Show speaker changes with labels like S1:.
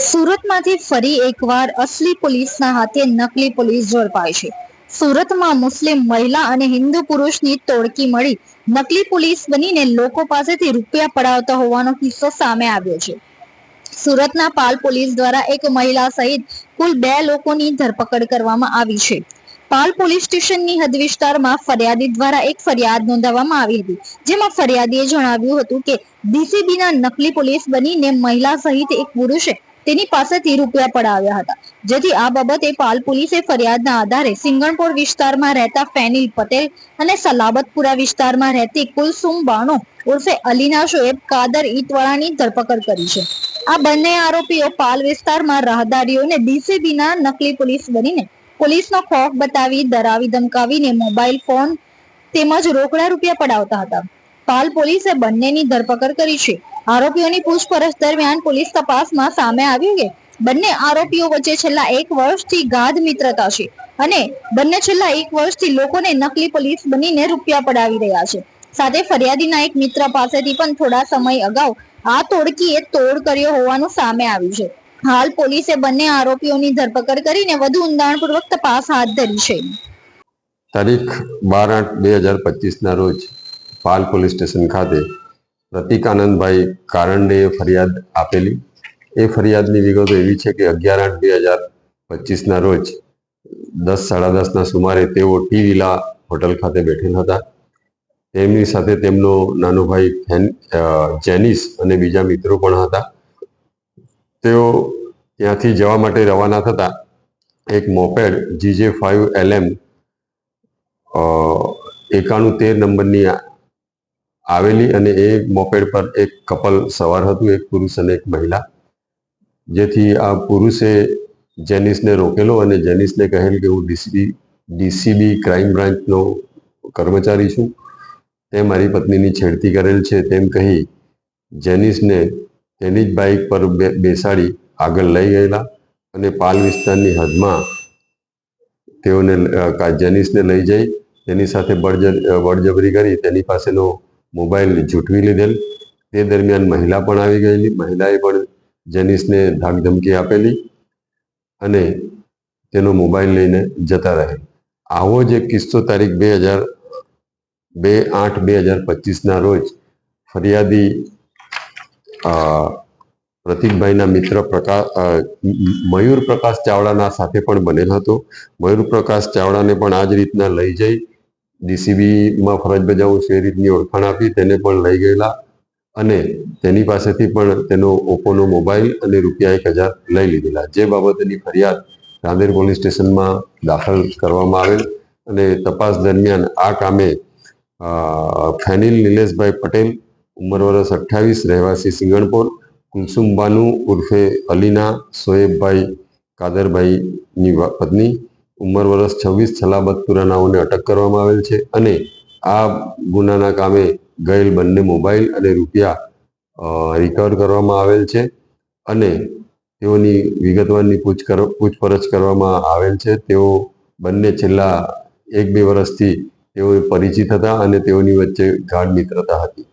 S1: સુરતમાંથી ફરી એકવાર અસલી પોલીસના હાથે નકલી પોલીસ ઝડપાઈ છે. સુરતમાં મુસ્લિમ મહિલા અને હિન્દુ પુરુષની ટોળકી મળી નકલી પોલીસ બનીને લોકો પાસેથી રૂપિયા પડાવતા હોવાનો કિસ્સો સામે આવ્યો છે. સુરતના પાલ પોલીસ દ્વારા એક મહિલા સહિત કુલ 2 લોકોની ધરપકડ કરવામાં આવી છે. પાલ પોલીસ સ્ટેશનની હદ વિસ્તારમાં ફરિયાદી દ્વારા એક ફરિયાદ નોંધાવવામાં આવી હતી, જેમાં ફરિયાદીએ જણાવ્યું હતું કે ડીસીબીના નકલી પોલીસ બનીને મહિલા સહિત એક પુરુષે તેની પાસેથી રૂપિયા પડાવ્યા હતા. જેથી આ બાબતે પાલ પોલીસે ફરિયાદના આધારે સિંગણપોર વિસ્તારમાં રહેતા ફેનિલ પટેલ અને સલાબતપુરા વિસ્તારમાં રહેતી કુલસુમ બાનો ઉર્ફે અલીના શોએબ કાદર ઈતવાળાની ધરપકડ કરી છે. આ બંને આરોપીઓ પાલ વિસ્તારમાં રાહદારીઓને ડીસીબીના નકલી પોલીસ બનીને પોલીસનો ખોફ બતાવી ડરાવી ધમકાવીને મોબાઈલ ફોન તેમજ રોકડા રૂપિયા પડાવતા હતા. પાલ પોલીસે બંનેની ધરપકડ કરી છે. આરોપીઓની પૂછપરછ દરમિયાન પોલીસ તપાસમાં સામે આવ્યું કે બંને આરોપીઓ વચ્ચે છેલ્લા 1 વર્ષથી ગાઢ મિત્રતા છે અને બંને છેલ્લા 1 વર્ષથી લોકોને નકલી પોલીસ બનીને રૂપિયા પડાવી રહ્યા છે. સાથે ફરિયાદીના એક મિત્ર પાસેથી પણ થોડા સમય અગાઉ આ ટોળકીએ તોડ કર્યો હોવાનું સામે આવ્યું છે. હાલ પોલીસે બંને આરોપીઓની ધરપકડ કરીને વધુ ઊંડાણપૂર્વક તપાસ હાથ ધરી છે.
S2: તારીખ 12/8/2025 રોજ પાલ પોલીસ સ્ટેશન ખાતે પ્રતિક આનંદભાઈ કારંડેએ ફરિયાદ આપેલી. એ ફરિયાદની વિગતો એવી છે કે 11/8/2025 રોજ 10:30 સુમારે તેઓ ટી વિલા હોટલ ખાતે બેઠેલ હતા. તેમની સાથે તેમનો નાનો ભાઈ જેનિસ અને બીજા મિત્રો પણ હતા. તેઓ ત્યાંથી જવા માટે રવાના થતા એક મોપેડ GJ5LM 9113 નંબરની આવેલી અને એ મોપેડ પર એક કપલ સવાર હતું, એક પુરુષ અને એક મહિલા. જેથી આ પુરુષે જેનિસને રોકેલો અને જેનિસને કહેલ કે હું ડીસીબી ક્રાઇમ બ્રાન્ચનો કર્મચારી છું, તે મારી પત્નીની છેડતી કરેલ છે તેમ કહી જેનિસને તેની જ બાઇક પર બેસાડી આગળ લઈ ગયેલા અને પાલ વિસ્તારની હદમાં તેઓને જેનિસને લઈ જઈ તેની સાથે બળજબરી કરી તેની પાસેનો મોબાઈલ ઝૂંટવી લીધેલ. તે દરમિયાન મહિલા પણ આવી ગયેલી. મહિલાએ પણ જેનિસને ધાક ધમકી આપેલી અને તેનો મોબાઈલ લઈને જતા રહેલ. આવો જ એક કિસ્સો તારીખ 2/8/2025 રોજ ફરિયાદી પ્રતિકભાઈના મિત્ર મયુર પ્રકાશ ચાવડાના સાથે પણ બનેલ હતો. મયુર પ્રકાશ ચાવડાને પણ આ જ રીતના લઈ જઈ ડીસીબીમાં ફરજ બજાવું છું એ રીતની ઓળખાણ આપી તેને પણ લઈ ગયેલા અને તેની પાસેથી પણ તેનો ઓપ્પોનો મોબાઈલ અને રૂપિયા 1000 લઈ લીધેલા. જે બાબતની ફરિયાદ રાંદેર પોલીસ સ્ટેશનમાં દાખલ કરવામાં આવેલ અને તપાસ દરમિયાન આ કામે ફેનિલ નિલેશભાઈ પટેલ, ઉંમર વર્ષ 28, રહેવાસી સિંગણપોર, કુલસુમ બાનુ ઉર્ફે અલીના શોએબભાઈ કાદરભાઈની પત્ની, ઉંમર વર્ષ 26, સલાબતપુરા નાઓને અટક કરવામાં આવેલ છે અને આ ગુનાના કામે ગયેલ બંને મોબાઈલ અને રૂપિયા રિકવર કરવામાં આવેલ છે અને તેઓની વિગતવારની પૂછપરછ કરવામાં આવેલ છે. તેઓ બંને છેલ્લા 1-2 વર્ષથી તેઓ પરિચિત હતા અને તેઓની વચ્ચે ગાઢ મિત્રતા હતી.